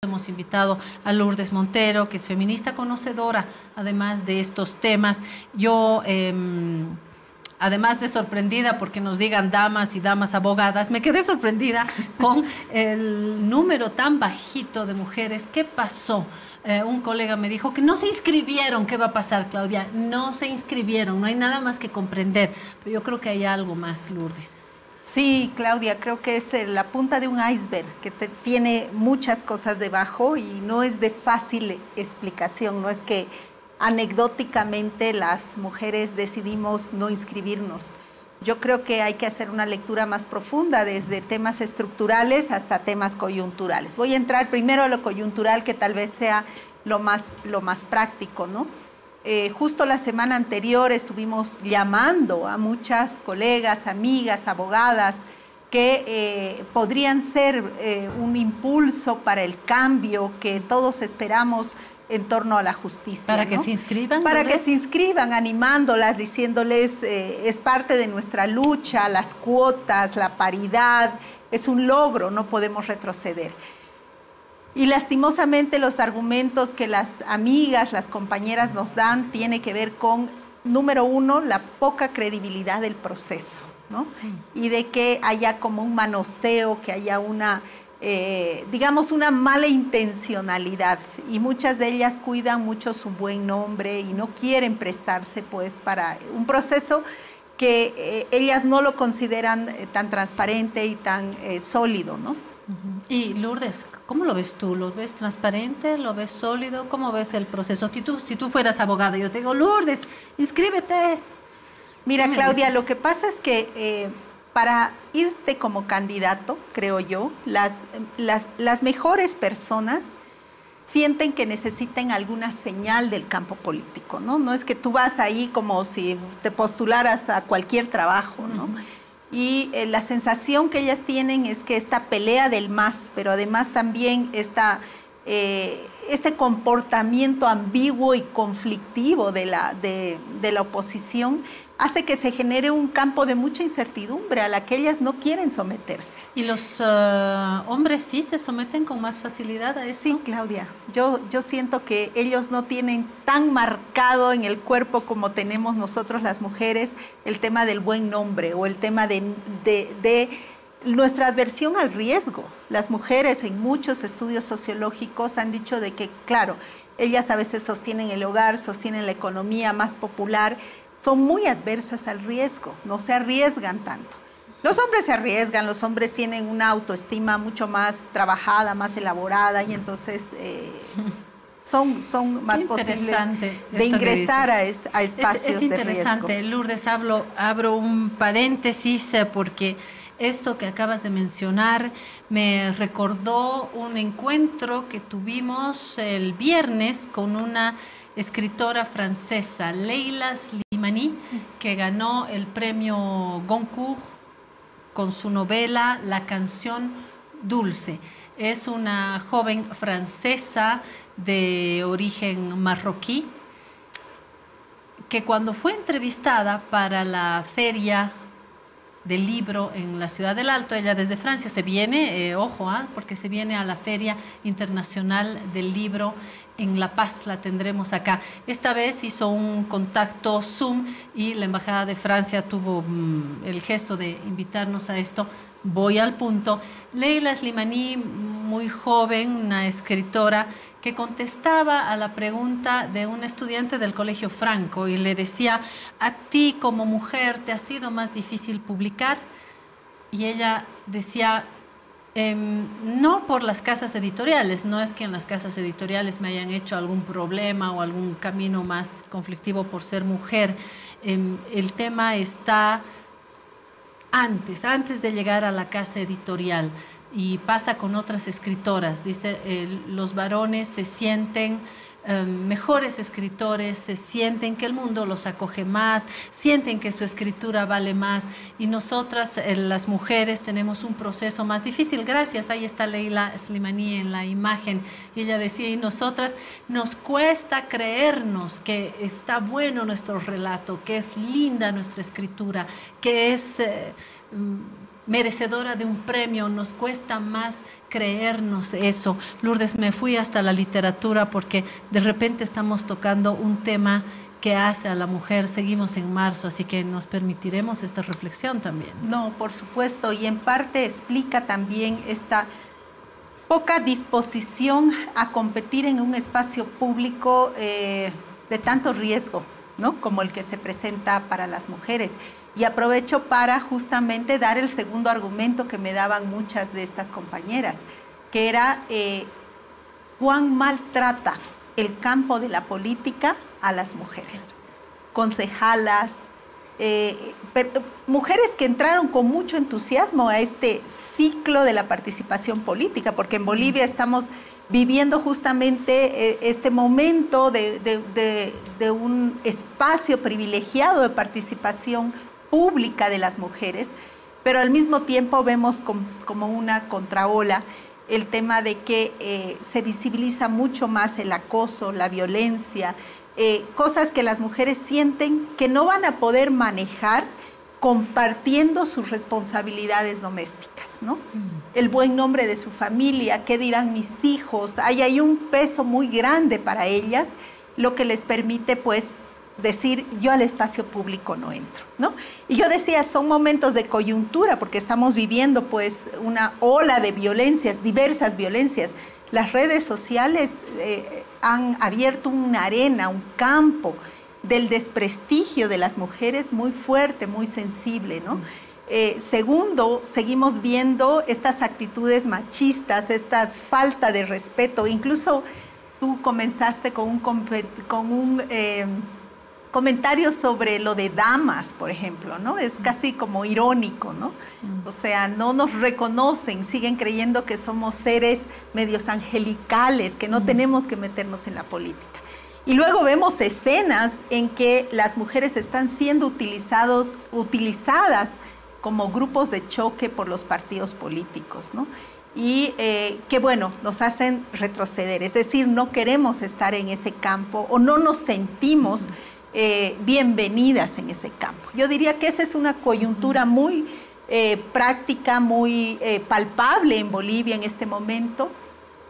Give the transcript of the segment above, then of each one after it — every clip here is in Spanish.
Hemos invitado a Lourdes Montero, que es feminista conocedora, además de estos temas. Yo, además de sorprendida porque nos digan damas y damas abogadas, me quedé sorprendida con el número tan bajito de mujeres. ¿Qué pasó? Un colega me dijo que no se inscribieron. ¿Qué va a pasar, Claudia? No se inscribieron, no hay nada más que comprender. Pero yo creo que hay algo más, Lourdes. Sí, Claudia, creo que es la punta de un iceberg que tiene muchas cosas debajo y no es de fácil explicación, no es que anecdóticamente las mujeres decidimos no inscribirnos. Yo creo que hay que hacer una lectura más profunda, desde temas estructurales hasta temas coyunturales. Voy a entrar primero a lo coyuntural, que tal vez sea lo más práctico, ¿no? Justo la semana anterior estuvimos llamando a muchas colegas, amigas, abogadas que podrían ser un impulso para el cambio que todos esperamos en torno a la justicia. ¿Para que se inscriban? Para que se inscriban, animándolas, diciéndoles es parte de nuestra lucha, las cuotas, la paridad, es un logro, no podemos retroceder. Y lastimosamente los argumentos que las amigas, las compañeras nos dan tiene que ver con, número uno, la poca credibilidad del proceso, ¿no? Y de que haya como un manoseo, que haya una, digamos, una mala intencionalidad. Y muchas de ellas cuidan mucho su buen nombre y no quieren prestarse pues para un proceso que ellas no lo consideran tan transparente y tan sólido, ¿no? Y Lourdes, ¿cómo lo ves tú? ¿Lo ves transparente? ¿Lo ves sólido? ¿Cómo ves el proceso? Si tú fueras abogada, yo te digo, Lourdes, inscríbete. Mira, Claudia, lo que pasa es que para irte como candidato, creo yo, las mejores personas sienten que necesiten alguna señal del campo político, ¿no? No es que tú vas ahí como si te postularas a cualquier trabajo, ¿no? Y la sensación que ellas tienen es que esta pelea del más, pero además también este comportamiento ambiguo y conflictivo de la oposición hace que se genere un campo de mucha incertidumbre a la que ellas no quieren someterse. ¿Y los hombres sí se someten con más facilidad a eso? Sí, Claudia. Yo siento que ellos no tienen tan marcado en el cuerpo como tenemos nosotros las mujeres el tema del buen nombre o el tema de nuestra aversión al riesgo. Las mujeres en muchos estudios sociológicos han dicho de que, claro, ellas a veces sostienen el hogar, sostienen la economía más popular, son muy adversas al riesgo, no se arriesgan tanto. Los hombres se arriesgan, los hombres tienen una autoestima mucho más trabajada, más elaborada y entonces son más posibles de ingresar a espacios de riesgo. Es interesante, Lourdes, abro un paréntesis porque esto que acabas de mencionar me recordó un encuentro que tuvimos el viernes con una escritora francesa, Leila Slimani, que ganó el premio Goncourt con su novela La canción dulce. Es una joven francesa de origen marroquí que cuando fue entrevistada para la feria del libro en la Ciudad del Alto, ella desde Francia se viene, porque se viene a la Feria Internacional del Libro en La Paz, la tendremos acá. Esta vez hizo un contacto Zoom y la Embajada de Francia tuvo el gesto de invitarnos a esto. Voy al punto. Leila Slimani, muy joven, una escritora, que contestaba a la pregunta de un estudiante del Colegio Franco y le decía, ¿a ti como mujer te ha sido más difícil publicar? Y ella decía, no por las casas editoriales, no es que en las casas editoriales me hayan hecho algún problema o algún camino más conflictivo por ser mujer. El tema está antes de llegar a la casa editorial. Y pasa con otras escritoras, dice, los varones se sienten mejores escritores, se sienten que el mundo los acoge más, sienten que su escritura vale más y nosotras, las mujeres, tenemos un proceso más difícil. Gracias, ahí está Leila Slimani en la imagen y ella decía, y nosotras nos cuesta creernos que está bueno nuestro relato, que es linda nuestra escritura, que es merecedora de un premio, nos cuesta más creernos eso. Lourdes, me fui hasta la literatura porque de repente estamos tocando un tema que hace a la mujer. Seguimos en marzo, así que nos permitiremos esta reflexión también. No, por supuesto, y en parte explica también esta poca disposición a competir en un espacio público de tanto riesgo, ¿no? Como el que se presenta para las mujeres. Y aprovecho para justamente dar el segundo argumento que me daban muchas de estas compañeras, que era cuán maltrata el campo de la política a las mujeres. Concejalas, mujeres que entraron con mucho entusiasmo a este ciclo de la participación política, porque en Bolivia estamos viviendo justamente este momento de un espacio privilegiado de participación pública de las mujeres, pero al mismo tiempo vemos como una contraola el tema de que se visibiliza mucho más el acoso, la violencia, cosas que las mujeres sienten que no van a poder manejar compartiendo sus responsabilidades domésticas, ¿no? El buen nombre de su familia, qué dirán mis hijos, hay un peso muy grande para ellas, lo que les permite pues decir yo al espacio público no entro, ¿no? Y yo decía, son momentos de coyuntura porque estamos viviendo pues una ola de violencias, diversas violencias. Las redes sociales han abierto una arena, un campo del desprestigio de las mujeres muy fuerte, muy sensible, ¿no? Segundo, seguimos viendo estas actitudes machistas, esta falta de respeto. Incluso tú comenzaste con un comentario sobre lo de damas, por ejemplo, ¿no? Es casi como irónico, ¿no? O sea, no nos reconocen, siguen creyendo que somos seres medios angelicales, que no tenemos que meternos en la política. Y luego vemos escenas en que las mujeres están siendo utilizadas como grupos de choque por los partidos políticos, ¿no? Y que, bueno, nos hacen retroceder, es decir, no queremos estar en ese campo o no nos sentimos bienvenidas en ese campo. Yo diría que esa es una coyuntura muy práctica, muy palpable en Bolivia en este momento,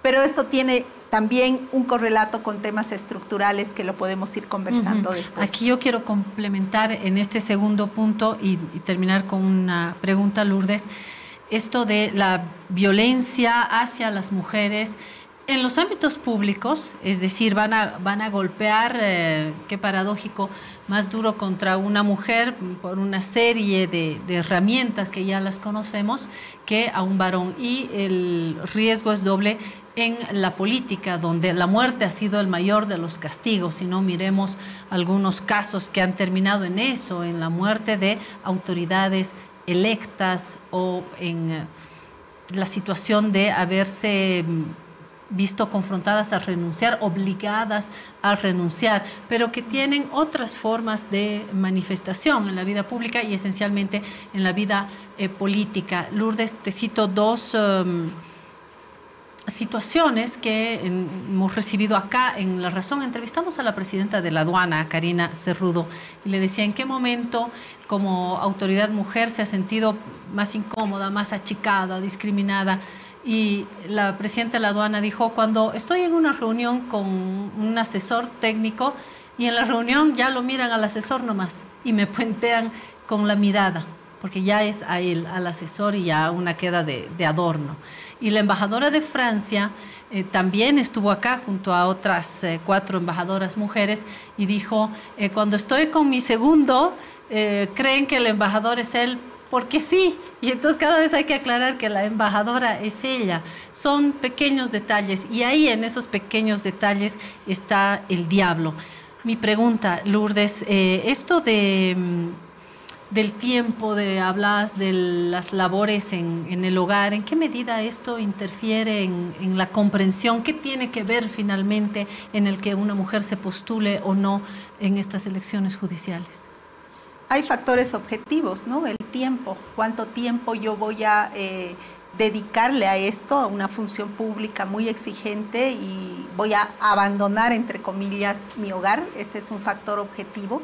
pero esto tiene también un correlato con temas estructurales que lo podemos ir conversando después. Aquí yo quiero complementar en este segundo punto y terminar con una pregunta, Lourdes, esto de la violencia hacia las mujeres en los ámbitos públicos, es decir, van a golpear, qué paradójico, más duro contra una mujer por una serie de herramientas que ya las conocemos que a un varón. Y el riesgo es doble en la política, donde la muerte ha sido el mayor de los castigos. Si no, miremos algunos casos que han terminado en eso, en la muerte de autoridades electas o en la situación de haberse visto confrontadas a renunciar, obligadas a renunciar, pero que tienen otras formas de manifestación en la vida pública y esencialmente en la vida política. Lourdes, te cito dos situaciones que hemos recibido acá en La Razón. Entrevistamos a la presidenta de la aduana, Karina Cerrudo, y le decía en qué momento como autoridad mujer se ha sentido más incómoda, más achicada, discriminada. Y la presidenta de la aduana dijo, cuando estoy en una reunión con un asesor técnico y en la reunión ya lo miran al asesor nomás y me puentean con la mirada, porque ya es a él, al asesor, y ya una queda de adorno. Y la embajadora de Francia también estuvo acá junto a otras 4 embajadoras mujeres y dijo, cuando estoy con mi segundo, creen que el embajador es él, porque sí, y entonces cada vez hay que aclarar que la embajadora es ella. Son pequeños detalles y ahí en esos pequeños detalles está el diablo. Mi pregunta, Lourdes, esto del tiempo, hablas de las labores en el hogar, ¿en qué medida esto interfiere en la comprensión? ¿Qué tiene que ver finalmente en el que una mujer se postule o no en estas elecciones judiciales? Hay factores objetivos, ¿no? El tiempo, cuánto tiempo yo voy a dedicarle a esto, a una función pública muy exigente, y voy a abandonar, entre comillas, mi hogar. Ese es un factor objetivo.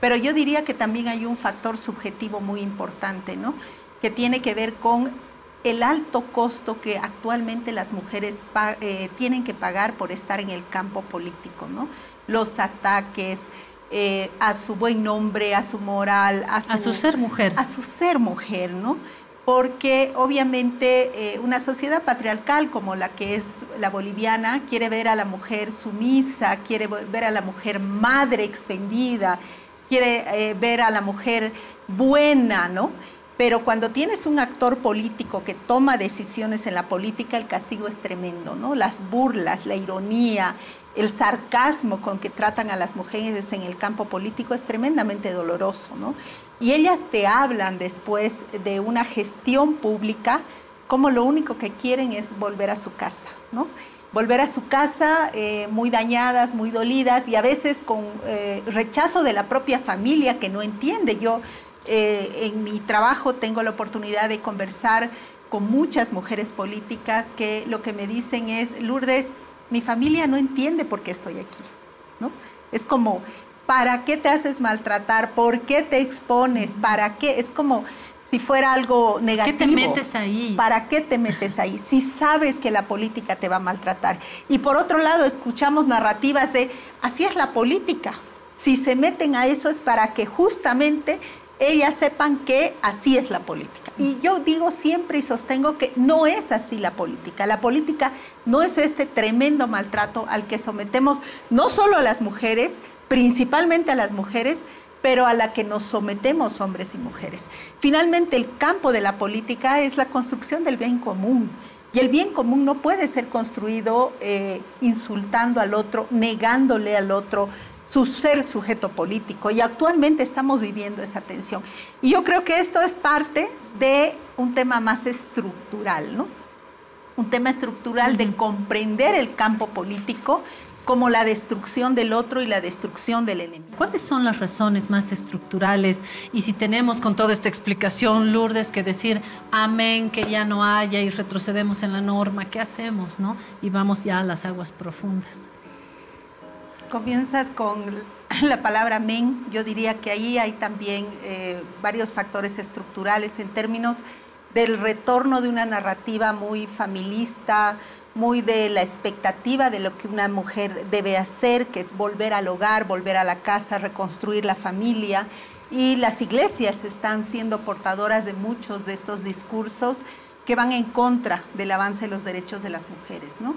Pero yo diría que también hay un factor subjetivo muy importante, ¿no? que tiene que ver con el alto costo que actualmente las mujeres tienen que pagar por estar en el campo político, ¿no? Los ataques a su buen nombre, a su moral, a su ser mujer. A su ser mujer, ¿no? Porque obviamente una sociedad patriarcal como la que es la boliviana quiere ver a la mujer sumisa, quiere ver a la mujer madre extendida, quiere ver a la mujer buena, ¿no? Pero cuando tienes un actor político que toma decisiones en la política, el castigo es tremendo, ¿no? Las burlas, la ironía, el sarcasmo con que tratan a las mujeres en el campo político es tremendamente doloroso, ¿no? Y ellas te hablan después de una gestión pública como lo único que quieren es volver a su casa, ¿no? Volver a su casa muy dañadas, muy dolidas y a veces con rechazo de la propia familia que no entiende. Yo en mi trabajo tengo la oportunidad de conversar con muchas mujeres políticas que lo que me dicen es, Lourdes, mi familia no entiende por qué estoy aquí, ¿no? Es como, ¿para qué te haces maltratar? ¿Por qué te expones? ¿Para qué? Es como si fuera algo negativo. ¿Qué te metes ahí? ¿Para qué te metes ahí? Si sabes que la política te va a maltratar. Y por otro lado, escuchamos narrativas de, así es la política. Si se meten a eso es para que justamente ellas sepan que así es la política. Y yo digo siempre y sostengo que no es así la política. La política no es este tremendo maltrato al que sometemos no solo a las mujeres, principalmente a las mujeres, pero a la que nos sometemos hombres y mujeres. Finalmente, el campo de la política es la construcción del bien común. Y el bien común no puede ser construido insultando al otro, negándole al otro su ser sujeto político, y actualmente estamos viviendo esa tensión. Y yo creo que esto es parte de un tema más estructural, ¿no? Un tema estructural de comprender el campo político como la destrucción del otro y la destrucción del enemigo. ¿Cuáles son las razones más estructurales? Y si tenemos con toda esta explicación, Lourdes, que decir amén, que ya no haya y retrocedemos en la norma, ¿qué hacemos, no? Y vamos ya a las aguas profundas. Comienzas con la palabra amén. Yo diría que ahí hay también varios factores estructurales en términos del retorno de una narrativa muy familista, muy de la expectativa de lo que una mujer debe hacer, que es volver al hogar, volver a la casa, reconstruir la familia. Y las iglesias están siendo portadoras de muchos de estos discursos que van en contra del avance de los derechos de las mujeres, ¿no?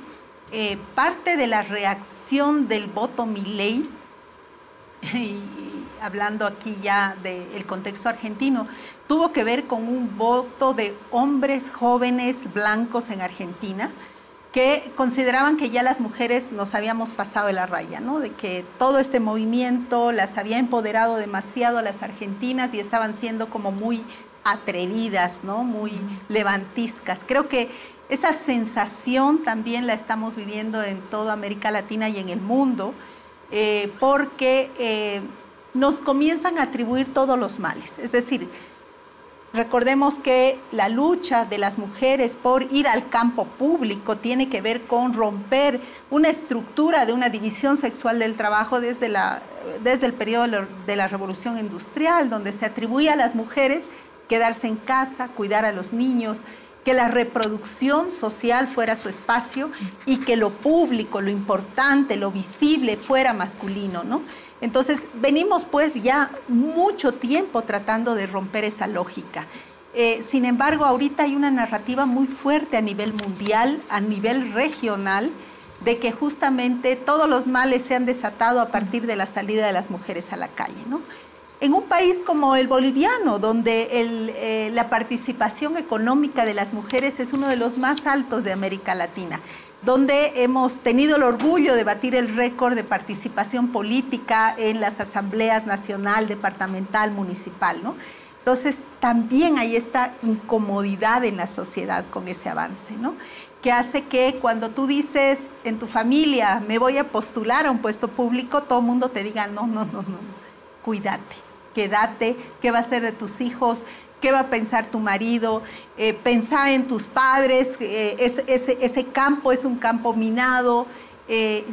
Parte de la reacción del voto Milei, y hablando aquí ya del contexto argentino, tuvo que ver con un voto de hombres jóvenes blancos en Argentina que consideraban que ya las mujeres nos habíamos pasado de la raya, ¿no? De que todo este movimiento las había empoderado demasiado a las argentinas y estaban siendo como muy atrevidas, ¿no? Muy levantiscas. Creo que esa sensación también la estamos viviendo en toda América Latina y en el mundo, porque nos comienzan a atribuir todos los males. Es decir, recordemos que la lucha de las mujeres por ir al campo público tiene que ver con romper una estructura de una división sexual del trabajo desde el periodo de la Revolución Industrial, donde se atribuía a las mujeres quedarse en casa, cuidar a los niños, que la reproducción social fuera su espacio y que lo público, lo importante, lo visible fuera masculino, ¿no? Entonces, venimos pues ya mucho tiempo tratando de romper esa lógica. Sin embargo, ahorita hay una narrativa muy fuerte a nivel mundial, a nivel regional, de que justamente todos los males se han desatado a partir de la salida de las mujeres a la calle, ¿no? En un país como el boliviano, donde la participación económica de las mujeres es uno de los más altos de América Latina, donde hemos tenido el orgullo de batir el récord de participación política en las asambleas nacional, departamental, municipal, ¿no? Entonces, también hay esta incomodidad en la sociedad con ese avance, ¿no? Que hace que cuando tú dices en tu familia, me voy a postular a un puesto público, todo el mundo te diga, no, cuídate. Quédate, qué va a ser de tus hijos, qué va a pensar tu marido, pensá en tus padres, ese campo es un campo minado.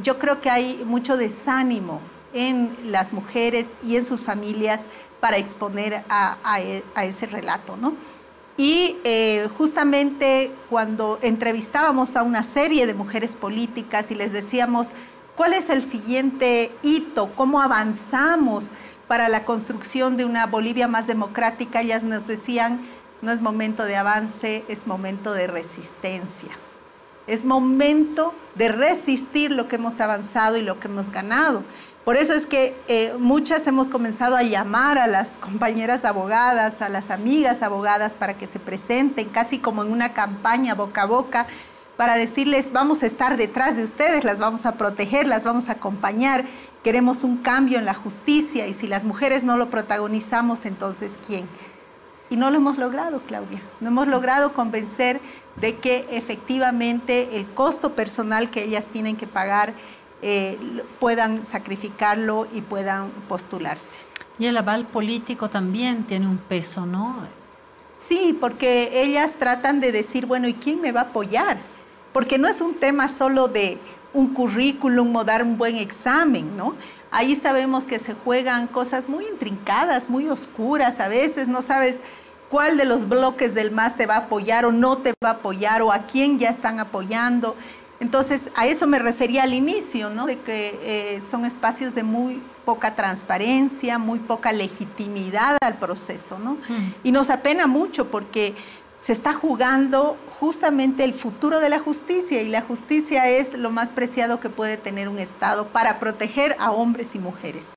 Yo creo que hay mucho desánimo en las mujeres y en sus familias para exponer a ese relato, ¿no? Y justamente cuando entrevistábamos a una serie de mujeres políticas y les decíamos, ¿cuál es el siguiente hito? ¿Cómo avanzamos para la construcción de una Bolivia más democrática? Ellas nos decían, no es momento de avance, es momento de resistencia. Es momento de resistir lo que hemos avanzado y lo que hemos ganado. Por eso es que muchas hemos comenzado a llamar a las compañeras abogadas, a las amigas abogadas para que se presenten, casi como en una campaña boca a boca, para decirles, vamos a estar detrás de ustedes, las vamos a proteger, las vamos a acompañar, queremos un cambio en la justicia y si las mujeres no lo protagonizamos, entonces ¿quién? Y no lo hemos logrado, Claudia, no hemos logrado convencer de que efectivamente el costo personal que ellas tienen que pagar puedan sacrificarlo y puedan postularse. Y el aval político también tiene un peso, ¿no? Sí, porque ellas tratan de decir, bueno, ¿y quién me va a apoyar? Porque no es un tema solo de un currículum o dar un buen examen, ¿no? Ahí sabemos que se juegan cosas muy intrincadas, muy oscuras, a veces no sabes cuál de los bloques del MAS te va a apoyar o no te va a apoyar o a quién ya están apoyando. Entonces, a eso me refería al inicio, ¿no? De que son espacios de muy poca transparencia, muy poca legitimidad al proceso, ¿no? Y nos apena mucho porque se está jugando justamente el futuro de la justicia y la justicia es lo más preciado que puede tener un Estado para proteger a hombres y mujeres.